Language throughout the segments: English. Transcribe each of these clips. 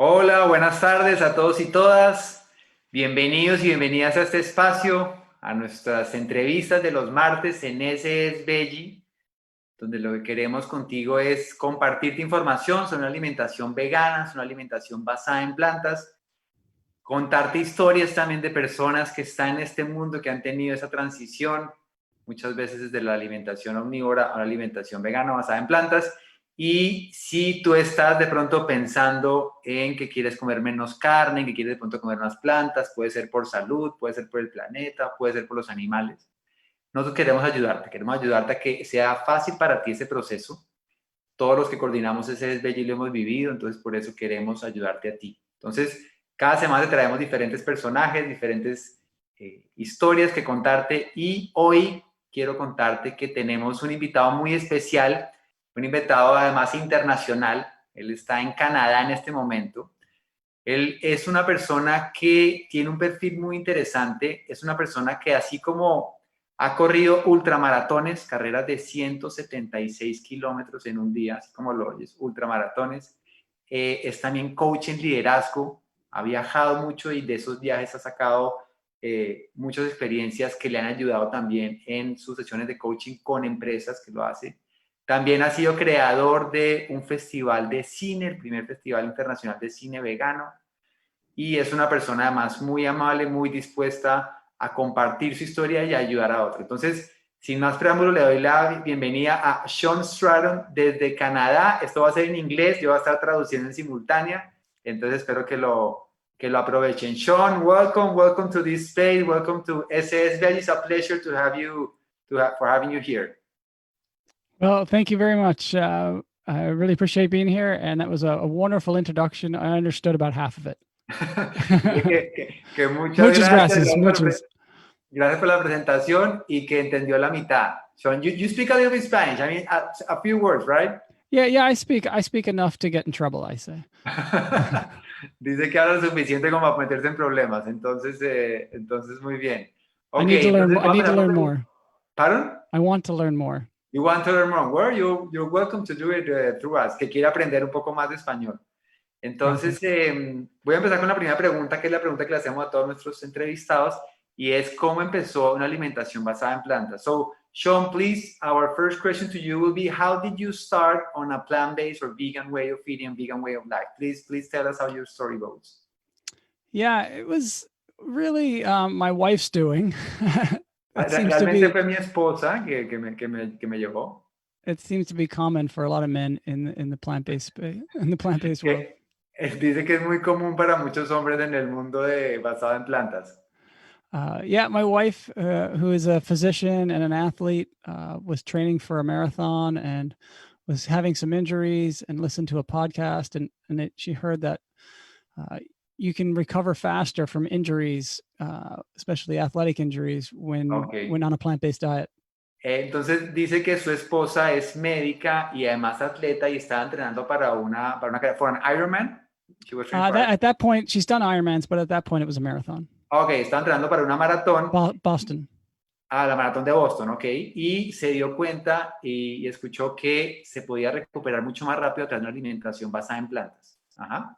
Hola, buenas tardes a todos y todas. Bienvenidos y bienvenidas a este espacio, a nuestras entrevistas de los martes en Esse, Veggie, donde lo que queremos contigo es compartirte información sobre una alimentación vegana, sobre una alimentación basada en plantas, contarte historias también de personas que están en este mundo, que han tenido esa transición, muchas veces desde la alimentación omnívora a una alimentación vegana basada en plantas. Y si tú estás de pronto pensando en que quieres comer menos carne, en que quieres de pronto comer más plantas, puede ser por salud, puede ser por el planeta, puede ser por los animales. Nosotros queremos ayudarte a que sea fácil para ti ese proceso. Todos los que coordinamos ese Veggie lo hemos vivido, entonces por eso queremos ayudarte a ti. Entonces, cada semana te traemos diferentes personajes, diferentes historias que contarte, y hoy quiero contarte que tenemos un invitado muy especial, un invitado además internacional. Él está en Canadá en este momento. Él es una persona que tiene un perfil muy interesante, es una persona que así como ha corrido ultramaratones, carreras de 176 kilómetros en un día, así como lo oyes, ultramaratones, es también coach en liderazgo, ha viajado mucho y de esos viajes ha sacado muchas experiencias que le han ayudado también en sus sesiones de coaching con empresas que lo hace. También ha sido creador de un festival de cine, el primer festival internacional de cine vegano, y es una persona además muy amable, muy dispuesta a compartir su historia y a ayudar a otros. Entonces, sin más preámbulo, le doy la bienvenida a Shawn Stratton desde Canadá. Esto va a ser en inglés, yo voy a estar traduciendo en simultánea, entonces espero que lo aprovechen. Shawn, welcome to this space, welcome to Esse. It's a pleasure to have you, for having you here. Well, thank you very much. I really appreciate being here, and that was a wonderful introduction. I understood about half of it. que muchas Muchas gracias. gracias. Gracias por la presentación y que entendió la mitad. Sean, you speak a little bit Spanish. I mean, a few words, right? Yeah. I speak enough to get in trouble, I say. Dice que habla lo suficiente como para meterse en problemas. Entonces muy bien. I need to learn more. ¿Pardon? I want to learn more. You want to learn more? Well, you're welcome to do it through us. Que quiere aprender un poco más de español. Entonces, voy a empezar con la primera pregunta, que es la pregunta que le hacemos a todos nuestros entrevistados, y es ¿cómo empezó una alimentación basada en plantas? So, Shawn, please, our first question to you will be, how did you start on a plant-based or vegan way of eating, vegan way of life? Please tell us how your story goes. Yeah, it was really my wife's doing. Realmente fue mi esposa que me llevó. It seems to be common for a lot of men in the plant-based world. Dice que es muy común para muchos hombres en el mundo basado en plantas. Yeah, my wife, who is a physician and an athlete, was training for a marathon and was having some injuries, and listened to a podcast, and she heard that you can recover faster from injuries, especially athletic injuries, when on a plant-based diet. Entonces dice que su esposa es médica y además atleta y estaba entrenando para for an Ironman. At that point, she's done Ironmans, but at that point it was a marathon. Okay, estaba entrenando para una maratón. Boston. La maratón de Boston, ok. Y se dio cuenta y escuchó que se podía recuperar mucho más rápido a través de una alimentación basada en plantas. Ajá.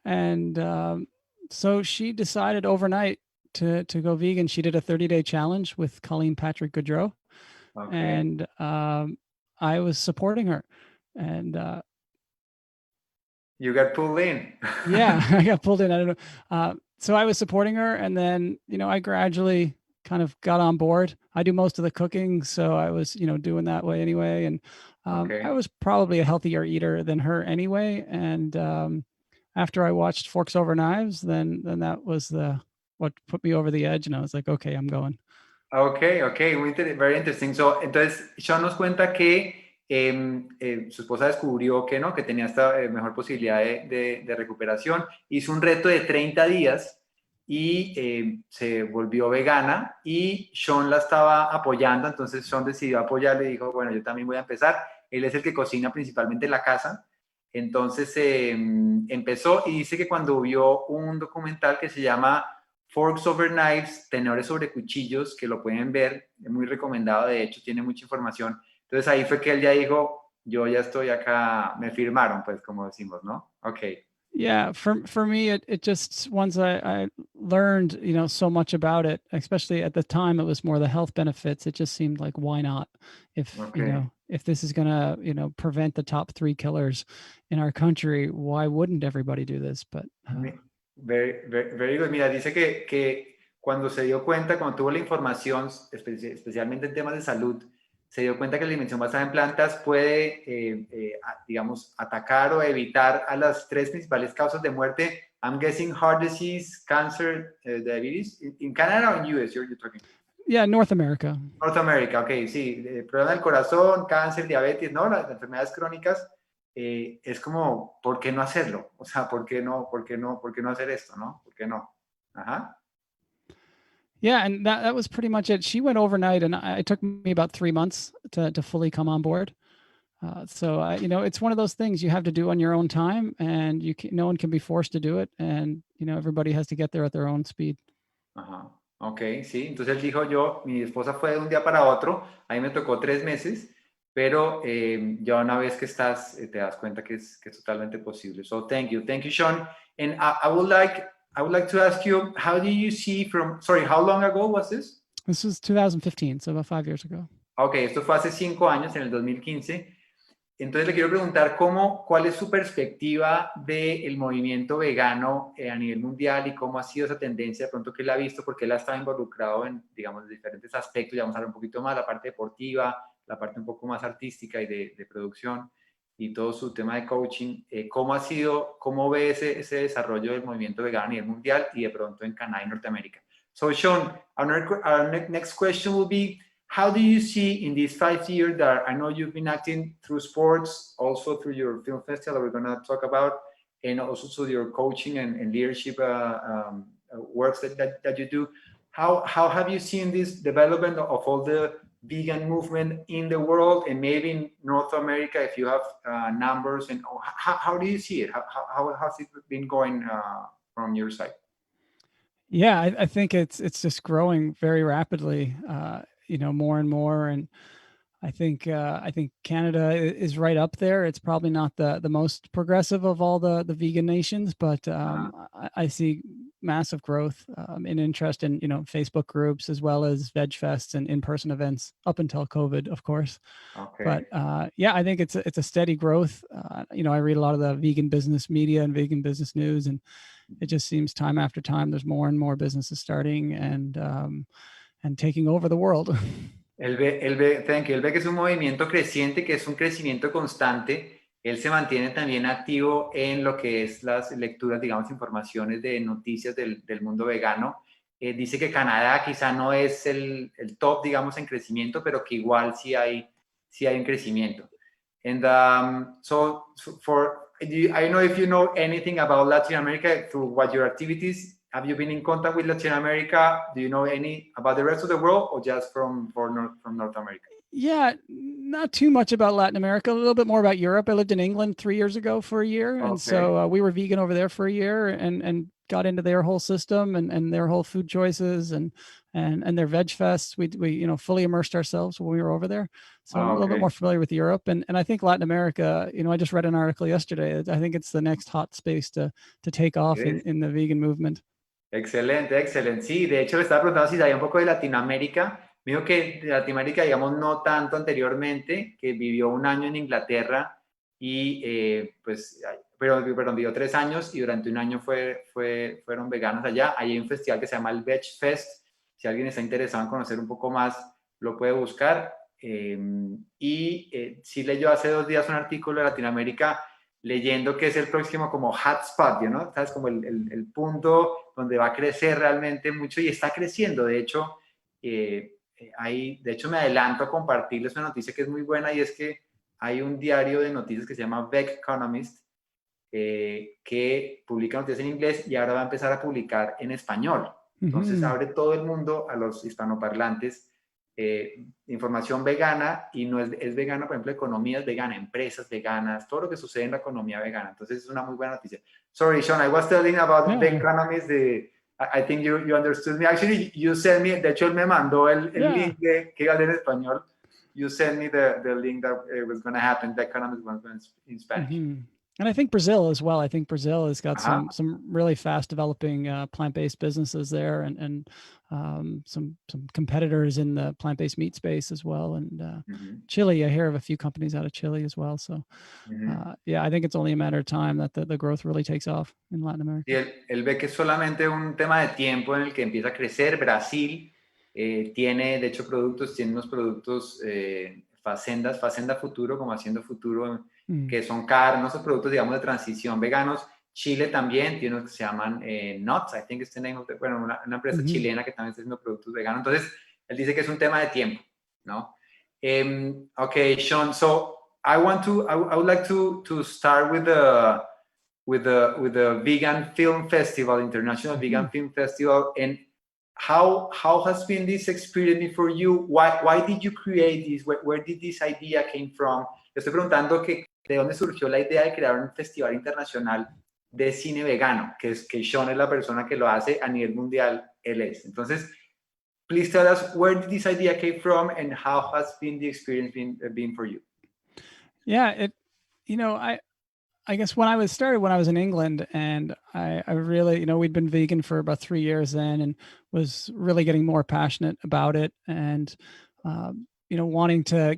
And so she decided overnight to go vegan. She did a 30-day challenge with Colleen Patrick Goodrow. Okay. And I was supporting her. And you got pulled in. Yeah, I got pulled in. I don't know. So I was supporting her, and then, I gradually kind of got on board. I do most of the cooking, so I was, doing that way anyway. And I was probably a healthier eater than her anyway. And after I watched Forks Over Knives, then that was what put me over the edge, and I was like, okay, I'm going. Okay, very interesting. So, entonces, Shawn nos cuenta que su esposa descubrió que no, que tenía esta mejor posibilidad de recuperación. Hizo un reto de 30 días y se volvió vegana, y Shawn la estaba apoyando. Entonces Shawn decidió apoyarle y dijo, bueno, yo también voy a empezar. Él es el que cocina principalmente en la casa. Entonces empezó, y dice que cuando vio un documental que se llama Forks Over Knives, tenedores sobre cuchillos, que lo pueden ver, es muy recomendado, de hecho tiene mucha información. Entonces ahí fue que él ya dijo, yo ya estoy acá, me firmaron, pues, como decimos, ¿no? Ok. Yeah, for me, it just once I learned, so much about it, especially at the time, it was more the health benefits. It just seemed like, why not? If, Okay. if this is gonna, prevent the top three killers in our country, why wouldn't everybody do this? But Very, very, very good. Mira, dice que cuando se dio cuenta, cuando tuvo la información, especialmente en temas de salud, se dio cuenta que la alimentación basada en plantas puede, digamos, atacar o evitar a las tres principales causas de muerte. I'm guessing heart disease, cancer, diabetes. In Canada or in US, you're talking? Yeah, North America. North America, ok, sí. Problema del corazón, cáncer, diabetes, ¿no? Las enfermedades crónicas. Es como, ¿por qué no hacerlo? O sea, ¿por qué no hacer esto, no? ¿Por qué no? Ajá. Yeah, and that was pretty much it. She went overnight, and it took me about 3 months to fully come on board. So it's one of those things you have to do on your own time, and no one can be forced to do it, and everybody has to get there at their own speed. Ajá. Ok, sí. Entonces él dijo mi esposa fue de un día para otro, a mí me tocó 3 meses, pero ya una vez que estás, te das cuenta que es totalmente posible. So thank you, Sean. And I would like to ask you, how do you see how long ago was this? This was 2015, so about 5 years ago. Ok, esto fue hace 5 años, en el 2015. Entonces le quiero preguntar cuál es su perspectiva del movimiento vegano a nivel mundial y cómo ha sido esa tendencia de pronto que él ha visto, porque él ha estado involucrado en, digamos, diferentes aspectos. Ya vamos a hablar un poquito más, la parte deportiva, la parte un poco más artística y de producción y todo su tema de coaching. ¿Cómo ve ese desarrollo del movimiento vegano a nivel mundial y de pronto en Canadá y Norteamérica? So Sean, our next question will be, how do you see in these 5 years that I know you've been acting through sports, also through your film festival that we're going to talk about, and also through your coaching and leadership works that you do? How have you seen this development of all the vegan movement in the world, and maybe in North America, if you have numbers, and how do you see it? How has it been going from your side? Yeah, I think it's just growing very rapidly, more and more. And I think Canada is right up there. It's probably not the most progressive of all the vegan nations, but I see massive growth in interest in Facebook groups, as well as veg fests and in-person events up until COVID, of course. Okay. But yeah, I think it's a steady growth. I read a lot of the vegan business media and vegan business news, and it just seems time after time there's more and more businesses starting and taking over the world. Thank you. Él ve que es un movimiento creciente, que es un crecimiento constante. Él se mantiene también activo en lo que es las lecturas, digamos, informaciones de noticias del mundo vegano. Dice que Canadá quizá no es el top, digamos, en crecimiento, pero que igual sí hay un crecimiento. And so I don't know if you know anything about Latin America through what your activities. Have you been in contact with Latin America? Do you know any about the rest of the world, or just from North America? Yeah, not too much about Latin America, a little bit more about Europe. I lived in England 3 years ago for a year. And so we were vegan over there for a year and got into their whole system and their whole food choices and their veg fests. We fully immersed ourselves when we were over there. So I'm a little bit more familiar with Europe. And I think Latin America, I just read an article yesterday. I think it's the next hot space to take off in the vegan movement. Excelente, excelente. Sí, de hecho le estaba preguntando si sabía un poco de Latinoamérica. Me dijo que de Latinoamérica, digamos, no tanto anteriormente, que vivió un año en Inglaterra y perdón, vivió 3 años y durante un año fueron veganos allá. Hay un festival que se llama el Veggie Fest. Si alguien está interesado en conocer un poco más, lo puede buscar. Sí leyó hace 2 días un artículo de Latinoamérica leyendo que es el próximo como hotspot, ¿no? ¿Sabes? Como el punto donde va a crecer realmente mucho y está creciendo. De hecho, me adelanto a compartirles una noticia que es muy buena, y es que hay un diario de noticias que se llama Veggie que publica noticias en inglés y ahora va a empezar a publicar en español. Entonces abre todo el mundo a los hispanoparlantes información vegana, y no es vegana, por ejemplo, economía es vegana, empresas veganas, todo lo que sucede en la economía vegana. Entonces es una muy buena noticia. Sorry, Sean, I was telling about the economies. I think you understood me. Actually, you sent me, de hecho, él me mandó el link que iba a leer en español. You sent me the link that it was going to happen, the economies in Spanish. And I think Brazil as well. I think Brazil has got Ajá. some really fast developing plant-based businesses there, and some competitors in the plant-based meat space as well. And Ujú, Chile, I hear of a few companies out of Chile as well. So ujú. yeah, I think it's only a matter of time that the growth really takes off in Latin Y America. él ve que es solamente un tema de tiempo en el que empieza a crecer. Brasil tiene, de hecho, tiene unos productos Facenda Futuro, como Haciendo Futuro, Mm. que son carnes, esos productos, digamos, de transición veganos. Chile también tiene unos que se llaman Nuts, I think it's the name of bueno, una empresa Mm-hmm. chilena que también está haciendo productos veganos. Entonces, él dice que es un tema de tiempo, ¿no? Okay, Shawn, so I would like to start with the vegan film festival, international vegan film festival, and how has been this experience for you? Why did you create this? Where did this idea came from? Le estoy preguntando que de dónde surgió la idea de crear un festival internacional de cine vegano, que Sean es la persona que lo hace a nivel mundial, él es. Entonces, please tell us where did this idea came from and how has been the experience been for you? Yeah, I guess when I was in England, and I really, we'd been vegan for about 3 years then, and was really getting more passionate about it, and wanting to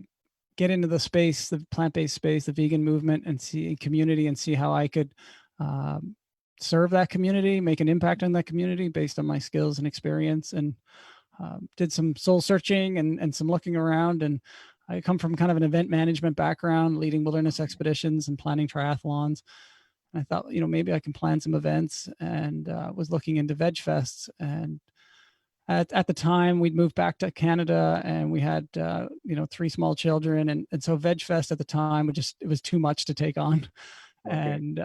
get into the space, the plant-based space, the vegan movement, and see community, and see how I could um, serve that community, make an impact on that community based on my skills and experience, and did some soul searching and some looking around. And I come from kind of an event management background, leading wilderness expeditions and planning triathlons. And I thought, maybe I can plan some events, and was looking into Veg Fests. And at the time, we'd moved back to Canada, and we had, 3 small children. And so Veg Fest at the time it was too much to take on. Okay. And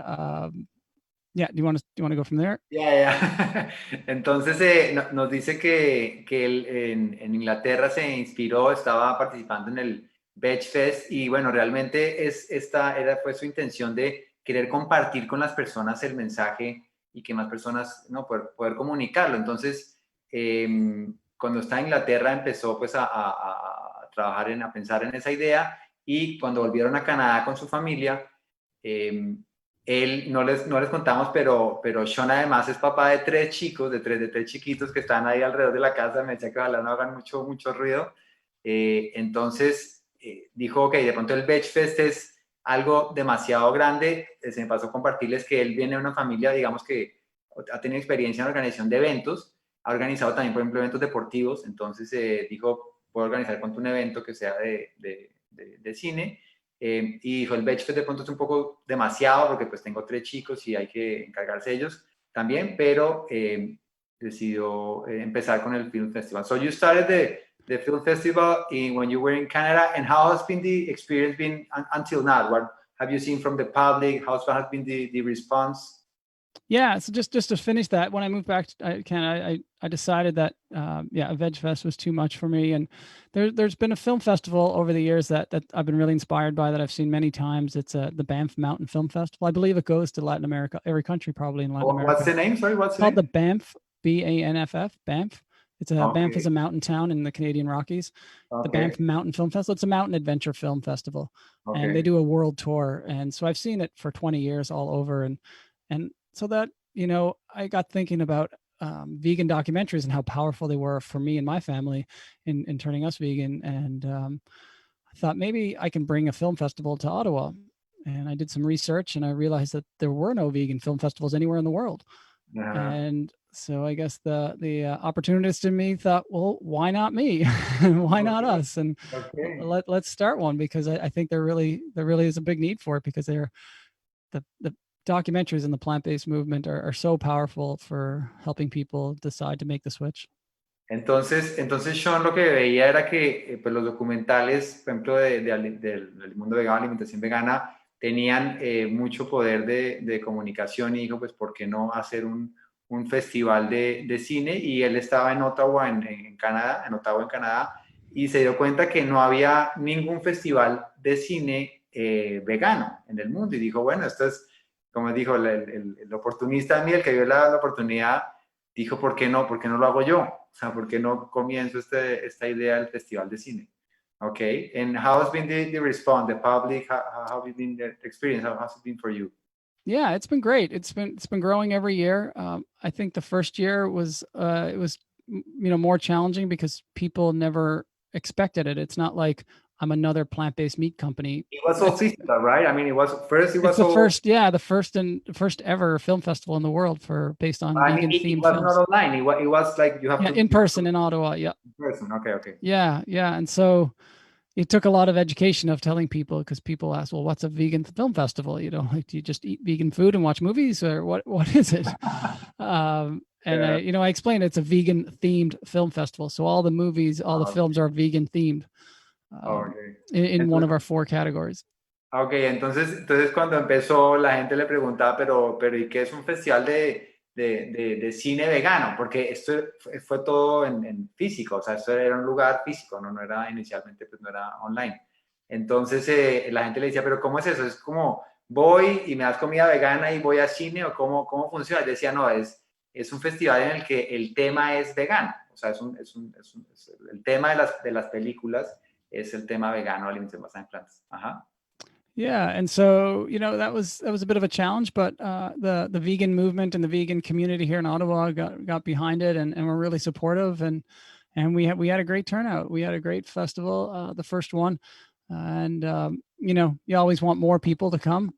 yeah, do you want to go from there? Ya, ya. Entonces nos dice que él en Inglaterra se inspiró, estaba participando en el Veg Fest y bueno, realmente fue su intención de querer compartir con las personas el mensaje y que más personas no poder comunicarlo. Entonces, cuando está en Inglaterra empezó pues a trabajar a pensar en esa idea y cuando volvieron a Canadá con su familia, eh, él, no les contamos, pero Sean además es papá de 3 chicos, de tres chiquitos que están ahí alrededor de la casa. Me decía que ojalá no hagan mucho ruido. Entonces dijo, ok, de pronto el Veg Fest es algo demasiado grande. Se me pasó a compartirles que él viene de una familia, digamos que ha tenido experiencia en organización de eventos, ha organizado también, por ejemplo, eventos deportivos. Entonces dijo, puedo organizar un evento que sea de cine. Y dijo, el Veg Fest de pronto es un poco demasiado porque pues tengo 3 chicos y hay que encargarse de ellos también, pero decidió empezar con el Film Festival. So you started the Film Festival when you were in Canada, and how has been the experience been until now? What have you seen from the public? How has been the response? Yeah, so just to finish that, when I moved back to Canada, I decided that a Veg Fest was too much for me. And there's been a film festival over the years that I've been really inspired by, that I've seen many times. It's the Banff Mountain Film Festival. I believe it goes to Latin America, every country probably in Latin What's America. the name? Sorry, what's It's the called the name? Banff, Banff, Banff. Banff is Okay, a mountain town in the Canadian Rockies. The okay, Banff Mountain Film Festival. It's a mountain adventure film festival, and they okay. do a world tour. And so I've seen it for 20 years all over, and so that, I got thinking about vegan documentaries and how powerful they were for me and my family in turning us vegan. And I thought maybe I can bring a film festival to Ottawa. And I did some research, and I realized that there were no vegan film festivals anywhere in the world. Uh-huh. And so I guess the opportunist in me thought, well, why not me? Why not Okay, us? And okay. let's start one, because I think there really is a big need for it, because the documentaries in the plant-based movement are so powerful for helping people decide to make the switch. Entonces Sean lo que veía era que pues los documentales, por ejemplo, del mundo vegano, alimentación vegana, tenían mucho poder de comunicación y dijo, pues, ¿por qué no hacer un festival de cine? Y él estaba en Ottawa, en Canadá, en Ottawa, en Canadá, y se dio cuenta que no había ningún festival de cine vegano en el mundo. Y dijo, bueno, esto es, como dijo el oportunista a mí, el que vio la oportunidad, dijo, ¿por qué no? ¿Por qué no lo hago yo? O sea, ¿por qué no comienzo esta idea del festival de cine? Okay, and how has been the response, the public, how has been the experience, how has it been for you? Yeah, it's been great. It's been growing every year. I think the first year was it was more challenging because people never expected it. It's not like I'm another plant-based meat company. It was so physical, right? I mean, it was It's the so. first ever film festival in the world based on I mean, vegan it themed was not films. online. It was like you have Yeah, to in person in Ottawa. Yeah. in person. Okay, okay. Yeah, yeah. And so it took a lot of education of telling people, because people ask, well, what's a vegan film festival? Like, do you just eat vegan food and watch movies, or what is it? And Yeah. I explained it's a vegan themed film festival. So all the movies, all the films are vegan themed Okay. in one of Entonces, our 4 categories. ok, entonces cuando empezó la gente le preguntaba, pero ¿y qué es un festival de cine vegano? Porque esto fue todo en físico, o sea, esto era un lugar físico, no era inicialmente, pues no era online. Entonces la gente le decía, pero ¿cómo es eso? Es como voy y me das comida vegana y voy a cine, o cómo funciona. Él decía, no, es un festival en el que el tema es vegano, o sea, el tema de las películas es el tema vegano, alimentación basada en plantas. Ajá. Yeah, and so that was a bit of a challenge, but the vegan movement and the vegan community here in Ottawa got behind it, and were really supportive, and we had a great turnout. We had a great festival, the first one, and you always want more people to come,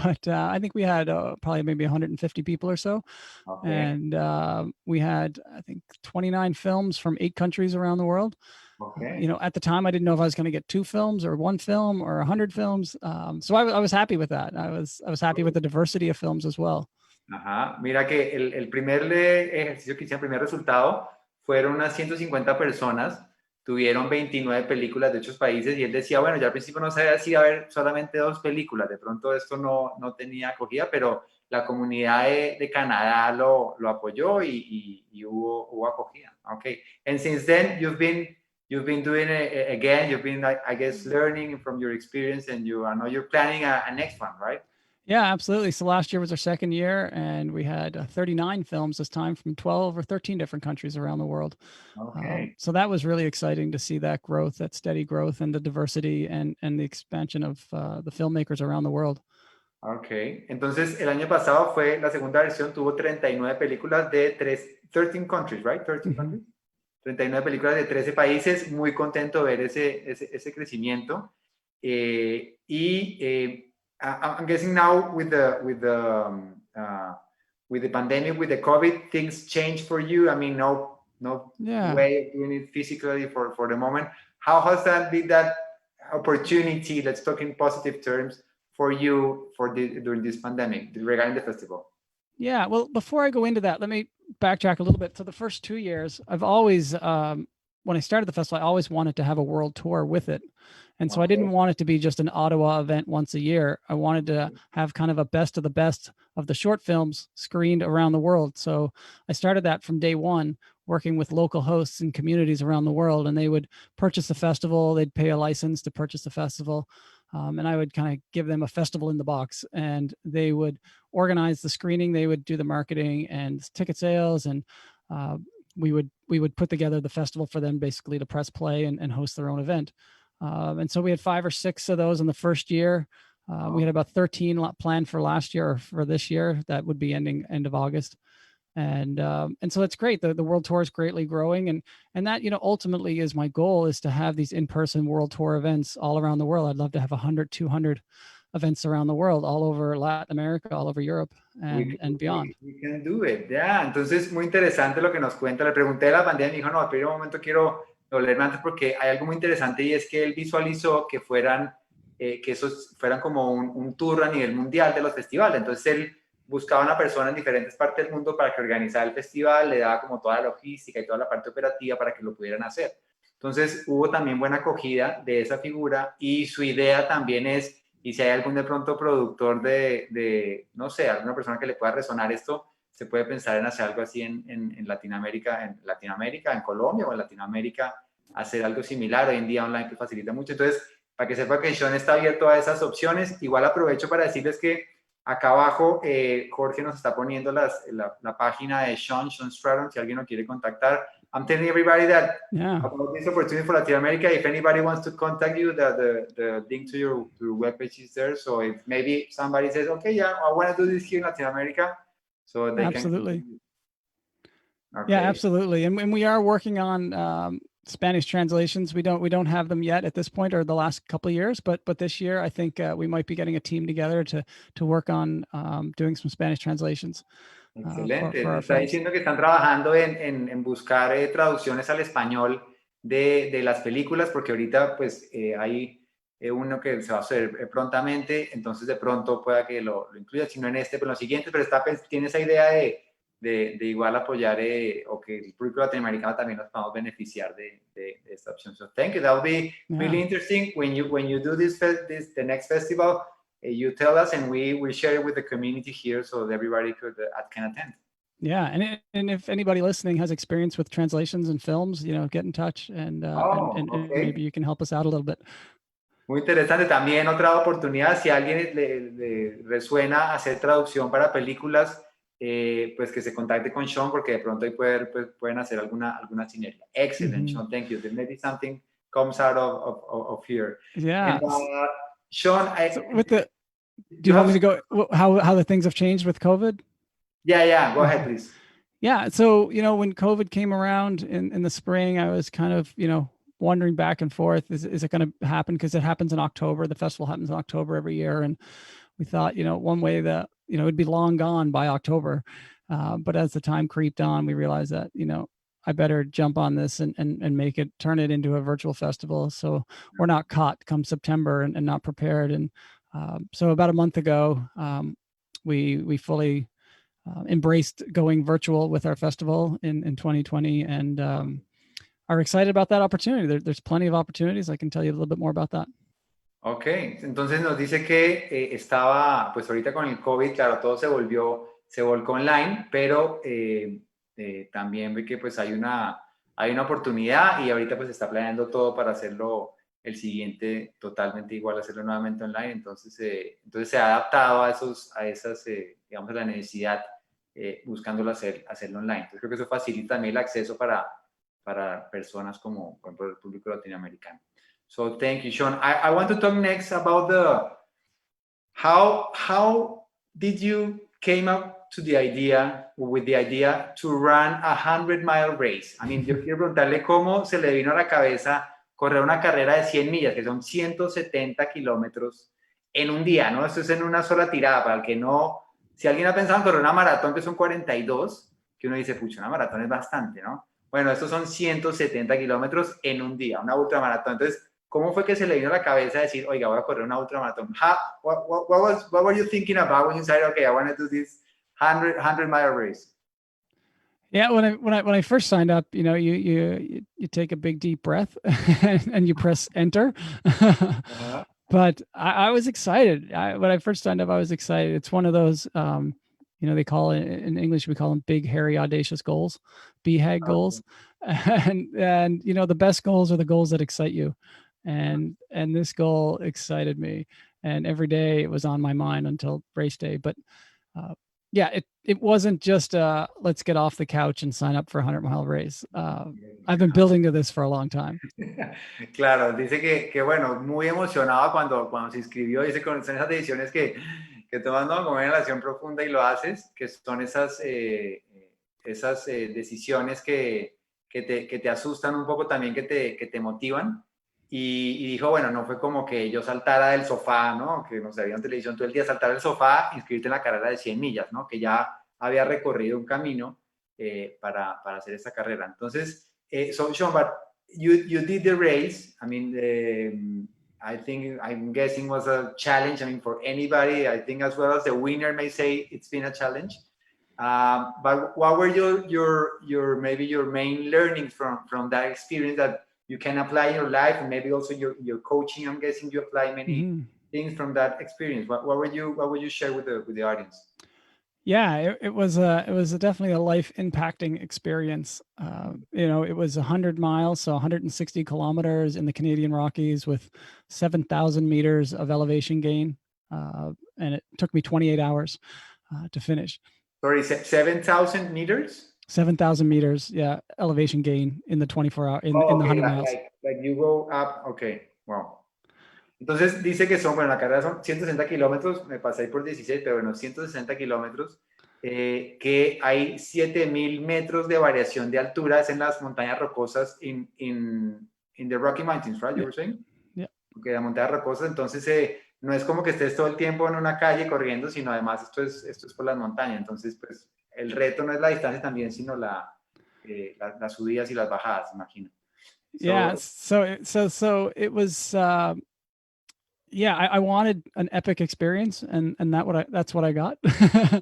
but I think we had probably maybe 150 people or so, Okay. and we had, I think, 29 films from 8 countries around the world. Okay. At the time, I didn't know if I was going to get 2 films or 1 film or 100 films. So I was happy with that. I was happy with the diversity of films as well. Ajá. Mira que el primer ejercicio que hice, el primer resultado, fueron unas 150 personas, tuvieron 29 películas de 8 países, y él decía, bueno, yo al principio no sabía si iba a haber solamente 2 películas, de pronto esto no tenía acogida, pero la comunidad de Canadá lo apoyó y hubo acogida. Okay. And since then, you've been doing it again, you've been, I guess, learning from your experience, and I know you're planning a next one, right? Yeah, absolutely. So last year was our second year, and we had 39 films this time from 12 or 13 different countries around the world. Okay. So that was really exciting to see that growth, that steady growth, and the diversity and the expansion of the filmmakers around the world. Ok, entonces el año pasado fue la segunda versión, tuvo 39 películas de 13 countries, right? 13 countries. 39 películas de 13 países, muy contento de ver ese crecimiento. I'm guessing now with the pandemic, with the COVID, things changed for you. I mean, no way of doing it physically for the moment. How has that been, that opportunity, let's talk in positive terms, for you during this pandemic regarding the festival? Yeah, well, before I go into that, let me backtrack a little bit. So the first 2 years, I've always, when I started the festival, I always wanted to have a world tour with it. And so I didn't want it to be just an Ottawa event once a year. I wanted to have kind of a best of the best of the short films screened around the world. So I started that from day one, working with local hosts and communities around the world, and they would purchase the festival. They'd pay a license to purchase the festival. And I would kind of give them a festival in the box, and they would organize the screening. They would do the marketing and ticket sales, and we would put together the festival for them, basically to press play and host their own event. And so we had 5 or 6 of those in the first year. We had about 13 planned for last year, or for this year. That would be ending end of August. And so it's great. The world tour is greatly growing, and that, ultimately is my goal, is to have these in-person world tour events all around the world. I'd love to have 100, 200 events around the world, all over Latin America, all over Europe, and beyond. We can do it, yeah. Entonces, muy interesante lo que nos cuenta. Le pregunté de la pandemia y me dijo, no, pero un momento, quiero dolerme antes, porque hay algo muy interesante, y es que él visualizó que que esos fueran como un tour a nivel mundial de los festivales. Entonces él buscaba una persona en diferentes partes del mundo para que organizara el festival, le daba como toda la logística y toda la parte operativa para que lo pudieran hacer. Entonces hubo también buena acogida de esa figura, y su idea también es, y si hay algún de pronto productor no sé, alguna persona que le pueda resonar esto, se puede pensar en hacer algo así en Latinoamérica, en Colombia o en Latinoamérica, hacer algo similar. Hoy en día online pues facilita mucho. Entonces, para que sepa que Shawn está abierto a esas opciones. Igual aprovecho para decirles que acá abajo Jorge nos está poniendo la página de Shawn Stratton, si alguien lo quiere contactar. I'm telling everybody that about this opportunity for Latin America. If anybody wants to contact you, the link to your webpage is there. So if maybe somebody says, okay, yeah, I want to do this here in Latin America, so they absolutely. can. Okay. Yeah, absolutely. And we are working on Spanish translations. We don't have them yet at this point, or the last couple of years, but this year I think we might be getting a team together to work on doing some Spanish translations. Excelente. Está diciendo que están trabajando en buscar traducciones al español de las películas, porque ahorita pues hay uno que se va a hacer prontamente, entonces de pronto pueda que lo incluya, si no en este, pero en los siguientes, pero tiene esa idea de igual apoyar o que el público latinoamericano también nos podamos beneficiar de esta opción. So thank you. That will be really interesting when you do the next festival. You tell us, and we will share it with the community here, so that everybody can attend. Yeah, and if anybody listening has experience with translations and films, get in touch, and maybe you can help us out a little bit. Muy interesante. También otra oportunidad, si a alguien le resuena hacer traducción para películas, pues que se contacte con Shawn, porque de pronto ahí pueden hacer alguna sinergia. Excellent, Shawn. Thank you. There maybe something comes out of here. Yeah. And, Shawn, do you want me to go how the things have changed with COVID? Yeah. Go ahead, please. Yeah. So, when COVID came around in the spring, I was kind of, wondering back and forth, is it going to happen? Because it happens in October. The festival happens in October every year. And we thought, one way that, it'd be long gone by October. But as the time creeped on, we realized that, I better jump on this and turn it into a virtual festival. So we're not caught come September and not prepared. And so about a month ago, we fully embraced going virtual with our festival in 2020 and are excited about that opportunity. There's plenty of opportunities. I can tell you a little bit more about that. Ok, entonces nos dice que estaba, pues ahorita con el COVID, claro, todo se volcó online, pero también ve que pues hay una oportunidad y ahorita pues está planeando todo para hacerlo el siguiente totalmente igual, hacerlo nuevamente online. Entonces se ha adaptado a esas, digamos, a la necesidad, buscándolo hacerlo online. Entonces creo que eso facilita también el acceso para personas como, por ejemplo, el público latinoamericano. So thank you, Shawn. I want to talk next about how did you came up with the idea to run a 100-mile race? I mean, yo quiero preguntarle cómo se le vino a la cabeza correr una carrera de 100 millas, que son 170 kilómetros en un día, ¿no? Esto es en una sola tirada, para el que no... Si alguien ha pensado en correr una maratón, que son 42, que uno dice, pucha, una maratón es bastante, ¿no? Bueno, estos son 170 kilómetros en un día, una ultramaratón. Entonces, ¿cómo fue que se le vino a la cabeza decir, oiga, voy a correr una ultramaratón? What were you thinking about when you decided, okay, I want to do this 100-mile race? Yeah, when I first signed up, you take a big deep breath and you press enter. But I was excited. When I first signed up, I was excited. It's one of those, they call it in English, we call them big, hairy, audacious goals, BHAG goals. And the best goals are the goals that excite you. And this goal excited me. And every day it was on my mind until race day. But it wasn't just let's get off the couch and sign up for a 100-mile race. I've been building to this for a long time. Claro, dice que bueno, muy emocionado cuando se inscribió. Dice con esas decisiones que tomas, ¿no? Como una relación profunda y lo haces, que son esas decisiones que te asustan un poco también, que te motivan. Y dijo, bueno, no fue como que yo saltara del sofá, ¿no? Que no sé, había en televisión todo el día, saltar del sofá, inscribirte en la carrera de 100 millas, ¿no? Que ya había recorrido un camino para hacer esta carrera. Entonces, so Shawn, but you did the race. I mean, I'm guessing was a challenge. I mean, for anybody, I think as well as the winner may say it's been a challenge. But what were your maybe your main learnings from that experience that you can apply in your life, and maybe also your coaching? I'm guessing you apply many things from that experience. What would you share with the audience? Yeah, it was definitely a life impacting experience. It was 100 miles, so 160 kilometers in the Canadian Rockies with 7,000 meters of elevation gain. And it took me 28 hours to finish. Sorry, 7,000 meters? 7,000 meters, yeah, elevation gain in the 24 hour, in the Okay, 100 miles. like you go up, okay, wow. Entonces dice que son, bueno, la carrera son 160 kilómetros, me pasé ahí por 16, pero bueno, 160 kilómetros, que hay 7.000 metros de variación de alturas en las montañas rocosas in the Rocky Mountains, right, you Yeah. were saying? Yeah. Okay, la montaña rocosa, entonces no es como que estés todo el tiempo en una calle corriendo, sino además esto es por las montañas, entonces pues el reto no es la distancia también, sino las subidas y las bajadas, imagino. Yeah. So it was, yeah, I wanted an epic experience, and that's what I got.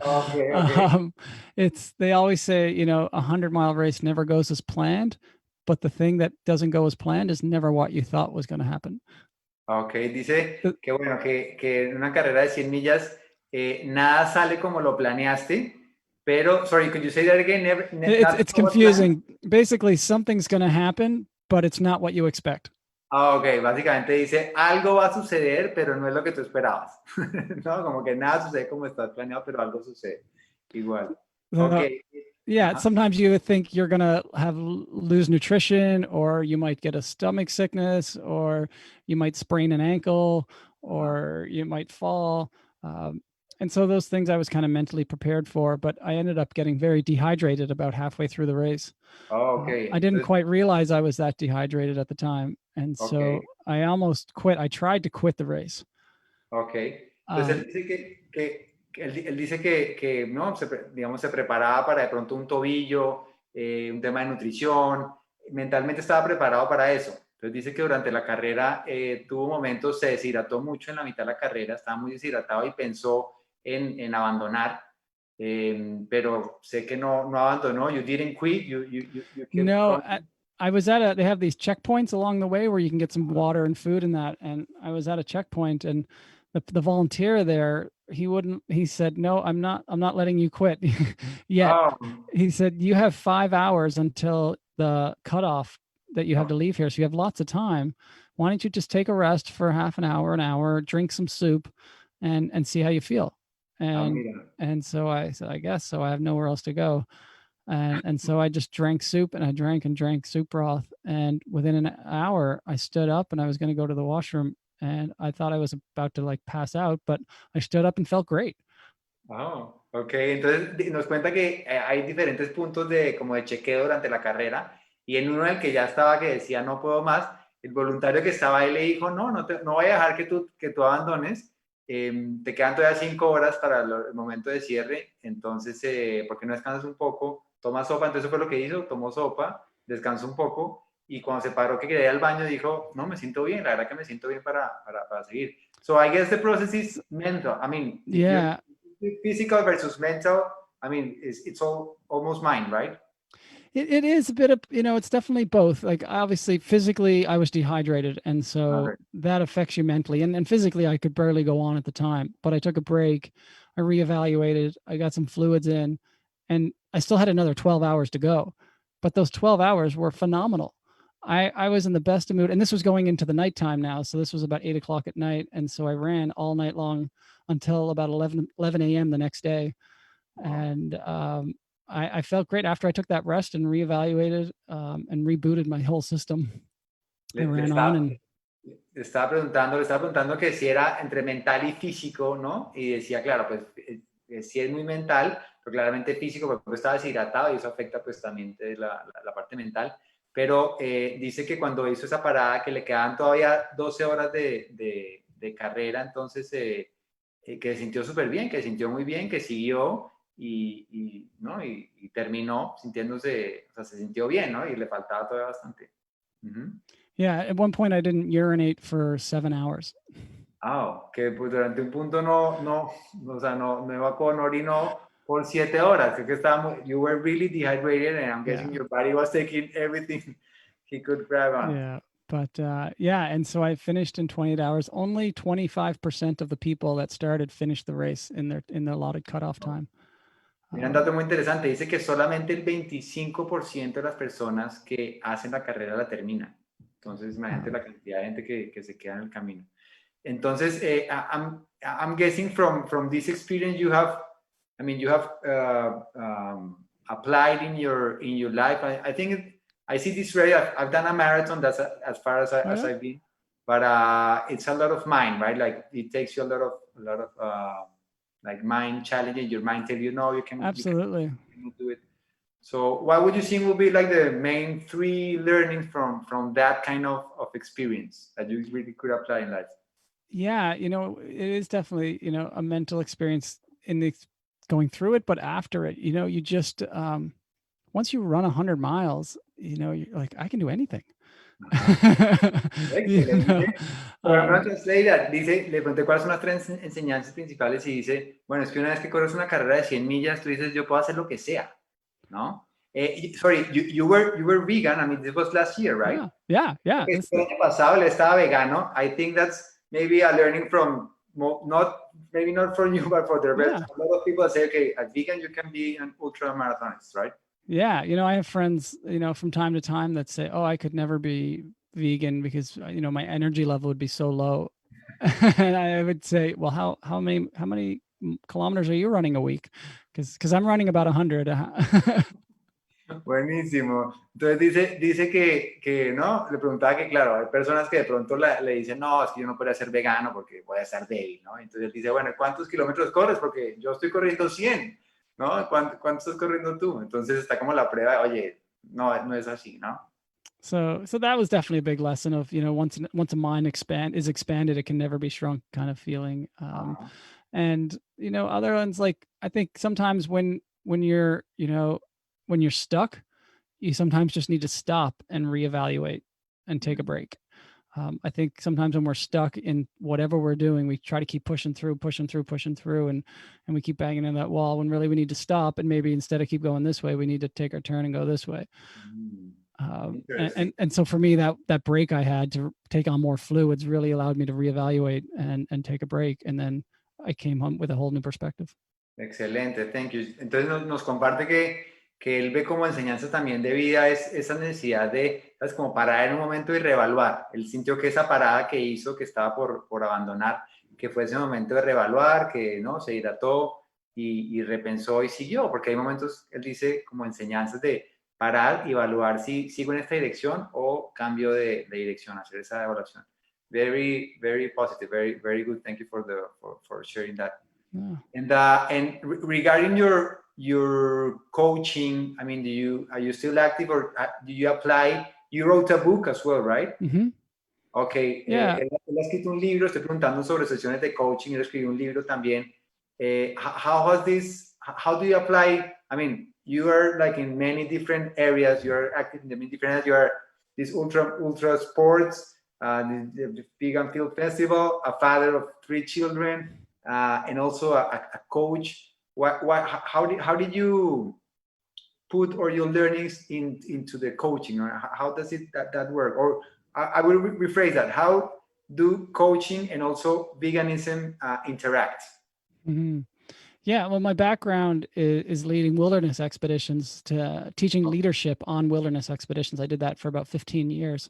Okay. They always say, you know, 100-mile race never goes as planned, but the thing that doesn't go as planned is never what you thought was going to happen. Ok, dice que bueno, que en una carrera de 100 millas nada sale como lo planeaste, pero, sorry, could you say that again? It's confusing. Basically, something's going to happen, but it's not what you expect. Ok, básicamente dice, algo va a suceder, pero no es lo que tú esperabas. ¿No? Como que nada sucede como estás planeado, pero algo sucede. Igual. Ok. Yeah, sometimes you think you're going to lose nutrition, or you might get a stomach sickness, or you might sprain an ankle, or you might fall. And so those things I was kind of mentally prepared for, but I ended up getting very dehydrated about halfway through the race. Okay. I didn't quite realize I was that dehydrated at the time. And so I almost quit. I tried to quit the race. Ok. Entonces él dice él dice que no, digamos, se preparaba para de pronto un tobillo, un tema de nutrición, mentalmente estaba preparado para eso. Entonces dice que durante la carrera tuvo momentos, se deshidrató mucho en la mitad de la carrera, estaba muy deshidratado y pensó en abandonar, pero sé que no abandonó. You didn't quit, you kept No, going. I was they have these checkpoints along the way where you can get some water and food and that. And I was at a checkpoint, and the volunteer there, he said, no, I'm not letting you quit yet. Oh. He said, you have 5 hours until the cutoff that you have to leave here. So you have lots of time. Why don't you just take a rest for half an hour, drink some soup, and see how you feel. And so I said, I guess so. I have nowhere else to go. And so I just drank soup, and I drank soup broth. And within an hour, I stood up and I was going to go to the washroom, and I thought I was about to like pass out, but I stood up and felt great. Oh, ok. Entonces nos cuenta que hay diferentes puntos como de chequeo durante la carrera, y en uno en el que ya estaba que decía no puedo más, el voluntario que estaba ahí le dijo no voy a dejar que tú abandones, te quedan todavía 5 horas para el momento de cierre, entonces ¿por qué no descansas un poco? Toma sopa. Entonces eso fue lo que hizo, tomó sopa, descansó un poco, y cuando se paró que quería ir al baño dijo, no, me siento bien, la verdad que me siento bien para seguir. So I guess the process is mental. I mean, Yeah. Physical versus mental, I mean, it's almost mine, right? It is a bit of, you know, it's definitely both. Like, obviously, physically, I was dehydrated, and so that affects you mentally. And physically, I could barely go on at the time, but I took a break, I reevaluated, I got some fluids in, and I still had another 12 hours to go. But those 12 hours were phenomenal. I was in the best of mood, and this was going into the nighttime now. So this was about 8 o'clock at night. And so I ran all night long until about 11 a.m. the next day. Wow. And I felt great after I took that rest and reevaluated and rebooted my whole system. Le estaba preguntando que si era entre mental y físico, ¿no? Y decía, claro, pues sí es muy mental, pero claramente físico, porque estaba deshidratado y eso afecta pues también la parte mental. Pero dice que cuando hizo esa parada, que le quedaban todavía 12 horas de carrera, entonces que se sintió súper bien, que se sintió muy bien, que siguió ¿no? y terminó sintiéndose, o sea, se sintió bien, ¿no? Y le faltaba todavía bastante. Yeah, at one point I didn't urinate for 7 hours. Ah, que pues durante un punto o sea, no evacuó, no orinó por 7 horas. Creo que you were really dehydrated, and I'm guessing your body was taking everything he could grab on. Yeah, but yeah, and so I finished in 28 hours. Only 25% of the people that started finished the race in their allotted cutoff time. Mira, un dato muy interesante, dice que solamente el 25% de las personas que hacen la carrera la terminan. Entonces, imagínate la cantidad de gente que se queda en el camino. Entonces, I'm guessing from this experience you have, I mean, you have a applied in your life? I think I see this very. I've done a marathon. That's as far as I've been, but it's a lot of mind, right? Like it takes you a lot of like mind challenging. Your mind tells you no, you can absolutely you can do it. So what would you think would be like the main 3 learnings from that kind of experience that you really could apply in life? Yeah, it is definitely, a mental experience in the going through it, but after it, you just once you run 100 miles, you're like, I can do anything. Excelente. Pero no translate that. Dice, le pregunté cuáles son las 3 enseñanzas principales y dice, bueno, es que una vez que corres una carrera de 100 millas, tú dices, yo puedo hacer lo que sea, ¿no? Sorry, you were vegan. I mean, this was last year, right? Yeah. Okay, el año pasado él estaba vegano. I think that's maybe a learning from, maybe not from you, but for the rest. A lot of people say, okay, as vegan, you can be an ultra marathonist, right? Yeah, I have friends, from time to time that say, "Oh, I could never be vegan because my energy level would be so low." And I would say, "Well, how many kilometers are you running a week?" Because I'm running about 100. Buenísimo. Entonces dice que no, le preguntaba que claro, hay personas que de pronto le dicen, no, es que yo no podría ser vegano porque voy a estar débil, ¿no? Entonces él dice, bueno, ¿cuántos kilómetros corres? Porque yo estoy corriendo 100, ¿no? ¿Cuánto estás corriendo tú? Entonces está como la prueba, oye, no es así, ¿no? So that was definitely a big lesson of, once a mind is expanded, it can never be shrunk kind of feeling. And, other ones, like, I think sometimes when you're, when you're stuck, you sometimes just need to stop and reevaluate and take a break. I think sometimes when we're stuck in whatever we're doing, we try to keep pushing through, and we keep banging in that wall when really we need to stop. And maybe instead of keep going this way, we need to take our turn and go this way. And so for me, that break I had to take on more fluids really allowed me to reevaluate and take a break. And then I came home with a whole new perspective. Excelente, thank you. Entonces nos comparte que él ve como enseñanza también de vida esa necesidad de, ¿sabes? Como parar en un momento y reevaluar. Él sintió que esa parada que hizo, que estaba por abandonar, que fue ese momento de reevaluar, que no se hidrató y repensó y siguió, porque hay momentos, él dice, como enseñanzas de parar y evaluar si sigo en esta dirección o cambio de dirección, hacer esa evaluación. Very, very positive, very, very good. Thank you for sharing that. Yeah. And regarding your coaching, I mean, are you still active or do you apply? You wrote a book as well, right? Mm-hmm. Okay. Yeah. Él ha escrito un libro, estoy preguntando sobre sesiones de coaching, él escribió un libro también. How do you apply? I mean, you are like in many different areas, you're active in many different areas, you are this ultra sports, the Vegan Film Festival, a father of 3 children, and also a coach. How did you put all your learnings into the coaching? Or how does that work? Or I will rephrase that. How do coaching and also veganism interact? Mm-hmm. Yeah, well, my background is leading wilderness expeditions, to teaching leadership on wilderness expeditions. I did that for about 15 years.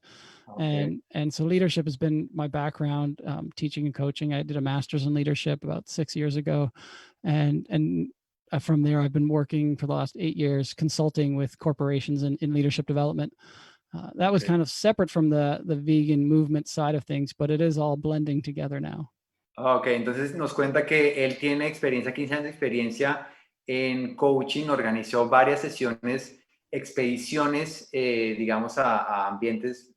Okay. And so leadership has been my background, teaching and coaching. I did a master's in leadership about 6 years ago. And from there, I've been working for the last 8 years, consulting with corporations in leadership development. That was kind of separate from the vegan movement side of things, but it is all blending together now. Ok, entonces nos cuenta que él tiene 15 años de experiencia en coaching, organizó varias sesiones, expediciones, digamos, a ambientes,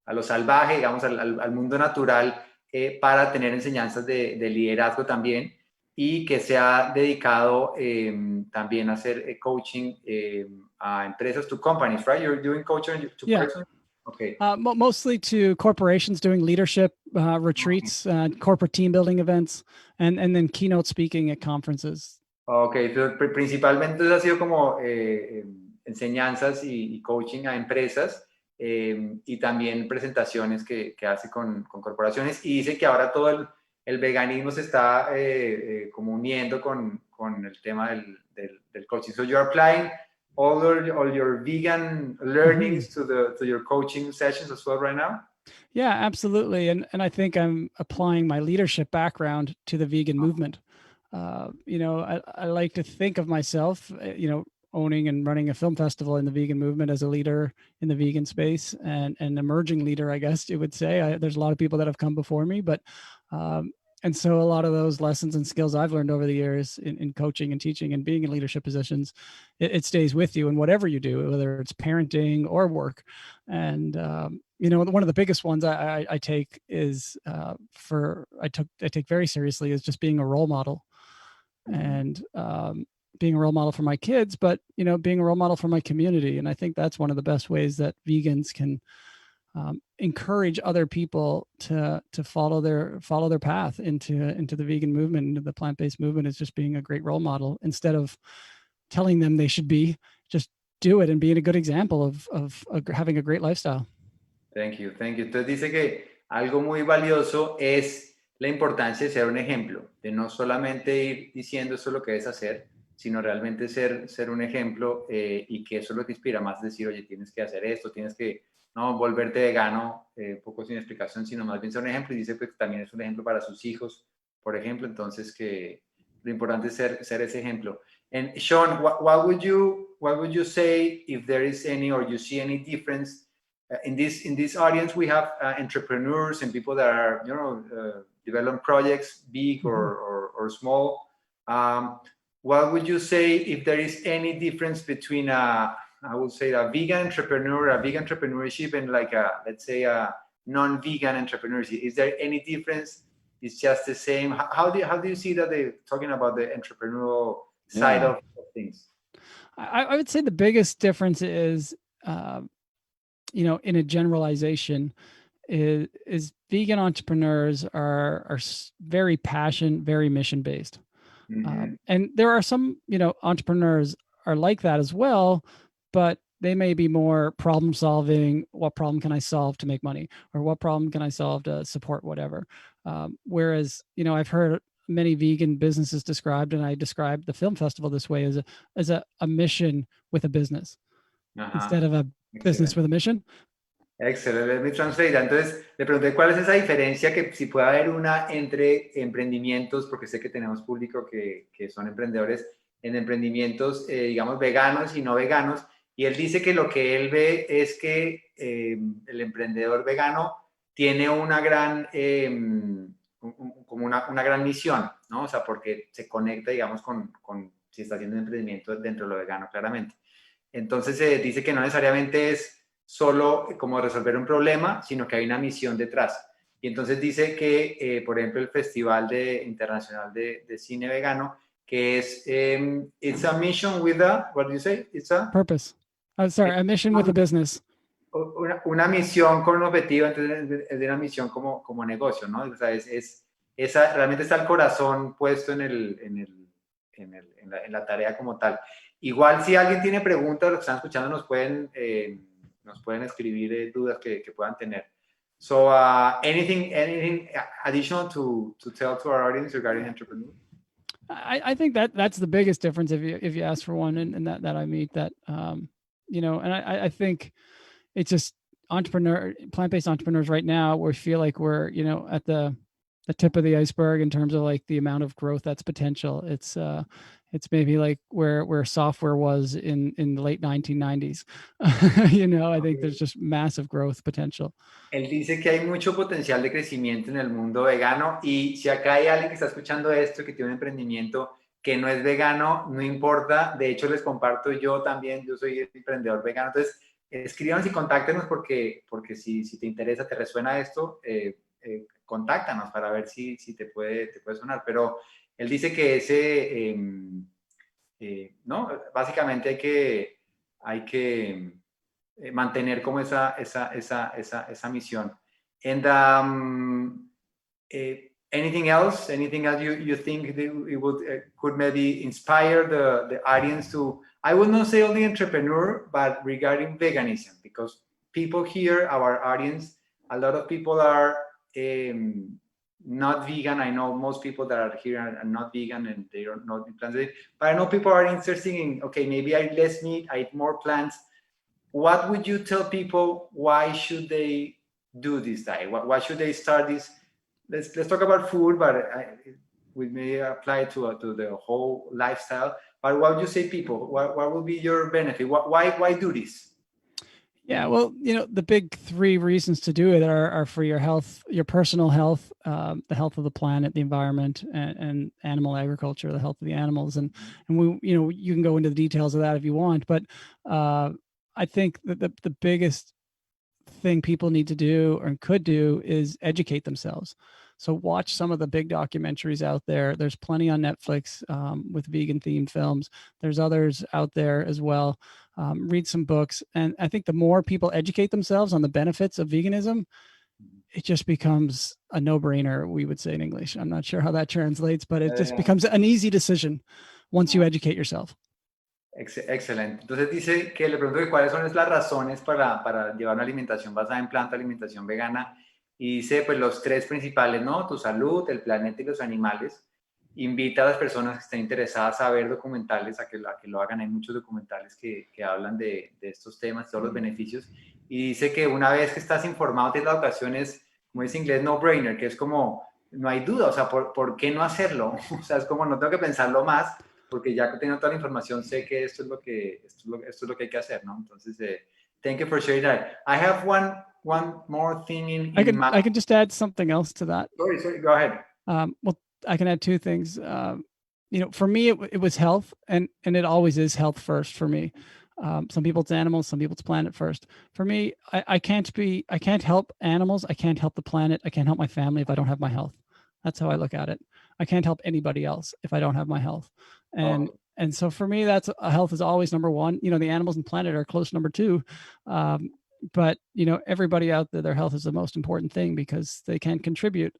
a lo salvaje, digamos, al mundo natural, para tener enseñanzas de liderazgo también, y que se ha dedicado también a hacer coaching a empresas, to companies, right? You're doing coaching to persons? Okay. Mostly to corporations, doing leadership retreats, corporate team building events, and then keynote speaking at conferences. Okay, entonces, principalmente ha sido como enseñanzas y coaching a empresas, y también presentaciones que hace con corporaciones, y dice que ahora todo el veganismo se está como uniendo con el tema del coaching. So you're applying all your vegan learnings to your coaching sessions as well right now? Yeah, absolutely. And I think I'm applying my leadership background to the vegan movement. I like to think of myself, owning and running a film festival in the vegan movement as a leader in the vegan space, and an emerging leader, I guess you would say. There's a lot of people that have come before me, but and so a lot of those lessons and skills I've learned over the years in coaching and teaching and being in leadership positions, it stays with you in whatever you do, whether it's parenting or work. And one of the biggest ones I take is I take very seriously is just being a role model, and being a role model for my kids, but being a role model for my community. And I think that's one of the best ways that vegans can encourage other people to follow their path into the vegan movement, into the plant-based movement, is just being a great role model instead of telling them they should be. Just do it and being a good example of having a great lifestyle. Thank you. Entonces dice que algo muy valioso es la importancia de ser un ejemplo, de no solamente ir diciendo esto es lo que debes hacer, sino realmente ser un ejemplo, y que eso es lo que inspira más, decir, oye, tienes que hacer esto, tienes que no volverte vegano, poco sin explicación, sino más bien ser un ejemplo. Y dice que también es un ejemplo para sus hijos, por ejemplo. Entonces que lo importante es ser ese ejemplo. And Shawn, what would you say if there is any, or you see any difference in this audience? We have entrepreneurs and people that are developing projects, big or small. What would you say if there is any difference between I would say a vegan entrepreneur, a vegan entrepreneurship, and like let's say a non-vegan entrepreneurship? Is there any difference? It's just the same. How do you see that they're talking about the entrepreneurial side of things? I would say the biggest difference is, in a generalization, is vegan entrepreneurs are very very mission based. And there are some, entrepreneurs are like that as well, but they may be more problem solving. What problem can I solve to make money? Or what problem can I solve to support whatever? Whereas, I've heard many vegan businesses described, and I described the film festival this way, as a mission with a business, instead of a business with a mission. Excellent, let me translate. Entonces, le pregunté cuál es esa diferencia, que si puede haber una entre emprendimientos, porque sé que tenemos público que son emprendedores, en emprendimientos, digamos, veganos y no veganos. Y él dice que lo que él ve es que el emprendedor vegano tiene una gran, como una gran misión, ¿no? O sea, porque se conecta, digamos, con si está haciendo un emprendimiento dentro de lo vegano, claramente. Entonces, dice que no necesariamente es solo como resolver un problema, sino que hay una misión detrás. Y entonces dice que, por ejemplo, el Festival Internacional de Cine Vegano, que es, it's a mission with a, what do you say? It's a purpose. A mission with a business. Una misión con un objetivo, entonces es de una misión como negocio, ¿no? O sea, realmente está el corazón puesto en la tarea como tal. Igual, si alguien tiene preguntas, los que están escuchando nos pueden escribir dudas que puedan tener. So, anything additional to tell to our audience regarding entrepreneur? I think that's the biggest difference if you ask for one, and that I meet that, and I think it's just plant-based entrepreneurs right now, we feel like we're, at the tip of the iceberg in terms of like the amount of growth that's potential. It's maybe like where software was in the late 1990s. I think there's just massive growth potential. Él dice que hay mucho potencial de crecimiento en el mundo vegano, y si acá hay alguien que está escuchando esto, que tiene un emprendimiento que no es vegano, no importa. De hecho, les comparto, yo también, yo soy emprendedor vegano. Entonces, escríbanos y contáctenos porque si te interesa, te resuena esto, contáctanos para ver si te puede sonar. Pero él dice que ese, no, básicamente hay que mantener como esa misión. And anything else you think it could maybe inspire the audience to, I would not say only entrepreneur, but regarding veganism, because people here, our audience, a lot of people are not vegan. I know most people that are here are not vegan and they are not plant-based, but I know people are interested in, okay, maybe I eat less meat, I eat more plants. What would you tell people? Why should they do this diet? Why should they start this? Let's talk about food, but may apply to the whole lifestyle. But what would you say, people? What will be your benefit? Why do this? Yeah, well, the big three reasons to do it are for your health, your personal health, the health of the planet, the environment, and animal agriculture, the health of the animals. And we, you can go into the details of that if you want, but I think that the biggest thing people need to do or could do is educate themselves. So watch some of the big documentaries out there. There's plenty on Netflix with vegan themed films. There's others out there as well. Read some books. And I think the more people educate themselves on the benefits of veganism, it just becomes a no-brainer, we would say in English. I'm not sure how that translates, but it just becomes an easy decision once you educate yourself. Excelente. Entonces dice que le pregunto que cuáles son las razones para llevar una alimentación basada en planta, alimentación vegana, y dice pues los tres principales, ¿no? Tu salud, el planeta y los animales. Invita a las personas que estén interesadas a ver documentales, a que lo hagan. Hay muchos documentales que hablan de estos temas, todos los beneficios. Y dice que una vez que estás informado, tienes la ocasión, es, como dice en inglés, no-brainer, que es como, no hay duda, o sea, ¿por qué no hacerlo? O sea, es como, no tengo que pensarlo más, porque ya que tengo toda la información, sé que esto es lo que hay que hacer, ¿no? Entonces, thank you for sharing that. I have one more thing I can just add something else to that. Sorry, go ahead. Well, I can add two things. For me, it was health, and it always is health first for me. Some people it's animals, some people it's planet first. For me, I can't help animals. I can't help the planet. I can't help my family if I don't have my health. That's how I look at it. I can't help anybody else if I don't have my health. And so for me, that's health is always number one. The animals and planet are close number two. But everybody out there, their health is the most important thing because they can contribute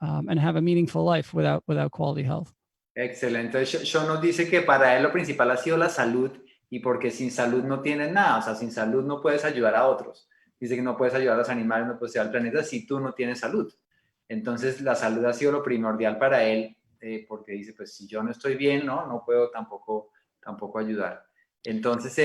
and have a meaningful life without quality health. Excelente. Shawn nos dice que para él lo principal ha sido la salud, y porque sin salud no tienes nada. O sea, sin salud no puedes ayudar a otros. Dice que no puedes ayudar a los animales, no puedes ayudar al planeta si tú no tienes salud. Entonces la salud ha sido lo primordial para él, porque dice, pues si yo no estoy bien, no puedo tampoco ayudar. Entonces,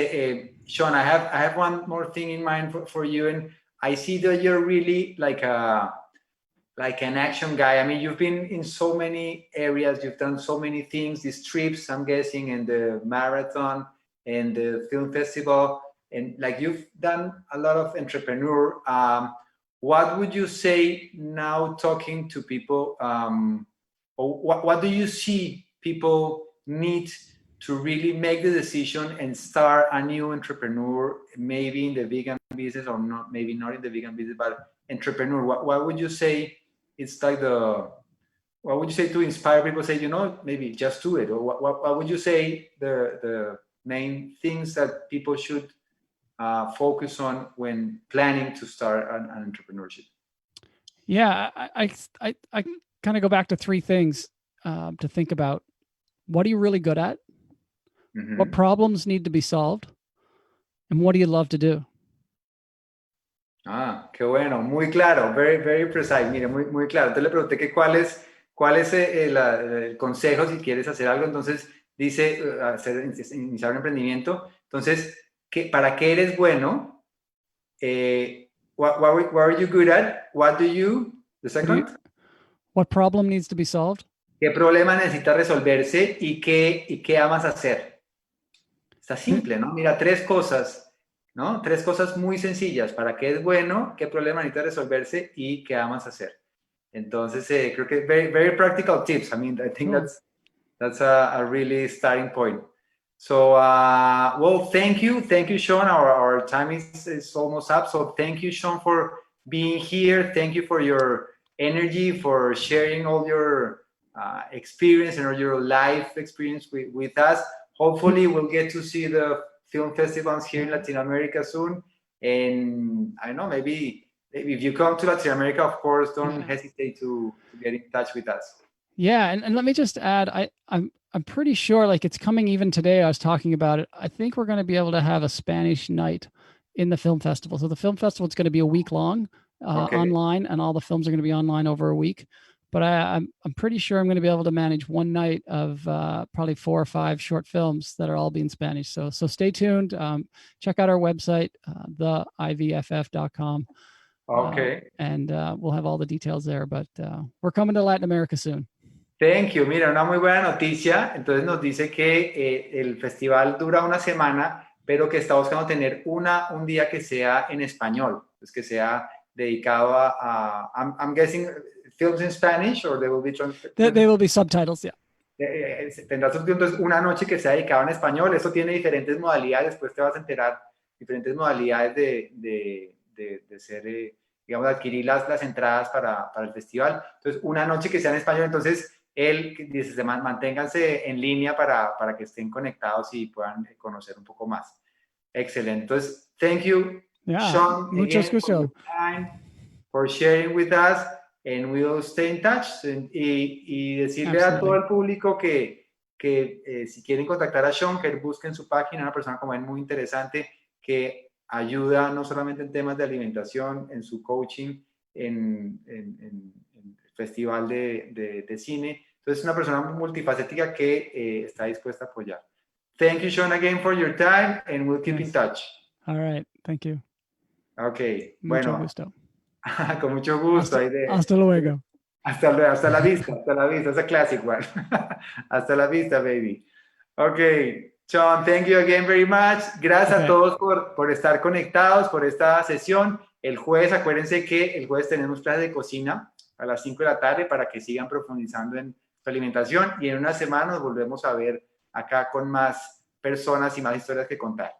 Shawn, I have one more thing in mind for you, and I see that you're really like an action guy. I mean, you've been in so many areas, you've done so many things, these trips, I'm guessing, and the marathon and the film festival, and like you've done a lot of entrepreneur. What would you say now talking to people, or what do you see people need to really make the decision and start a new entrepreneur, maybe in the vegan business or not, maybe not in the vegan business, but entrepreneur? What would you say? It's like what would you say to inspire people? Say, maybe just do it. Or what would you say the main things that people should focus on when planning to start an entrepreneurship? Yeah, I kind of go back to three things to think about. What are you really good at? Mm-hmm. What problems need to be solved? And what do you love to do? Qué bueno, muy claro, very, very precise. Mire, muy, muy claro. Entonces le pregunté que cuál es el consejo si quieres hacer algo. Entonces dice iniciar un emprendimiento. Entonces, ¿para qué eres bueno? What are you good at? The second? What problem needs to be solved? ¿Qué problema necesita resolverse y qué amas hacer? Está simple, ¿no? Mira, tres cosas, ¿no? Tres cosas muy sencillas. ¿Para qué es bueno? ¿Qué problema necesita resolverse? ¿Y qué amas hacer? Entonces, creo que very, very practical tips. I mean, I think that's a really starting point. So, well, thank you, Shawn. Our time is almost up. So thank you, Shawn, for being here. Thank you for your energy, for sharing all your experience and all your life experience with us. Hopefully, we'll get to see the film festivals here in Latin America soon. And I don't know, maybe if you come to Latin America, of course, don't hesitate to get in touch with us. Yeah, and let me just add, I'm pretty sure, like, it's coming even today. I was talking about it. I think we're going to be able to have a Spanish night in the film festival. So the film festival is going to be a week long online, and all the films are going to be online over a week. But I'm pretty sure I'm going to be able to manage one night of probably 4 or 5 short films that are all being Spanish. So stay tuned. Check out our website, theivff.com. Okay. And we'll have all the details there. But we're coming to Latin America soon. Thank you. Mira, una muy buena noticia. Entonces nos dice que el festival dura una semana, pero que está buscando tener un día que sea en español, pues que sea dedicado I'm guessing films in Spanish or they will be They will be subtitles, yeah. Tendrá entonces una noche que sea dedicada en español. Eso tiene diferentes modalidades, después te vas a enterar diferentes modalidades de ser, digamos, adquirir las entradas para el festival. Entonces, una noche que sea en español, entonces él dice, manténganse en línea para que estén conectados y puedan conocer un poco más. Excelente. Entonces, thank you, Yeah, Shawn, mucho again, for your gusto. time, for sharing with us, and we'll stay in touch. Y decirle a todo Absolutely. el público que si quieren contactar a Shawn, que busquen su página, una persona como él muy interesante, que ayuda no solamente en temas de alimentación, en su coaching, en el festival de cine. Entonces, es una persona multifacética que está dispuesta a apoyar. Thank you, Shawn, again for your time, and we'll keep in touch. All right, thank you. Ok, Mucho bueno, gusto. con mucho gusto. Hasta luego. Hasta la vista, it's a classic one. Hasta la vista, baby. Ok, Shawn, thank you again very much. Gracias a todos por estar conectados, por esta sesión. El jueves, acuérdense que el jueves tenemos clase de cocina a las 5 de la tarde para que sigan profundizando en su alimentación, y en una semana nos volvemos a ver acá con más personas y más historias que contar.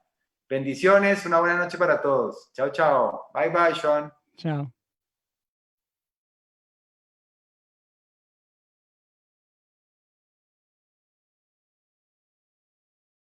Bendiciones, una buena noche para todos. Chao, chao. Bye, bye, Shawn. Chao.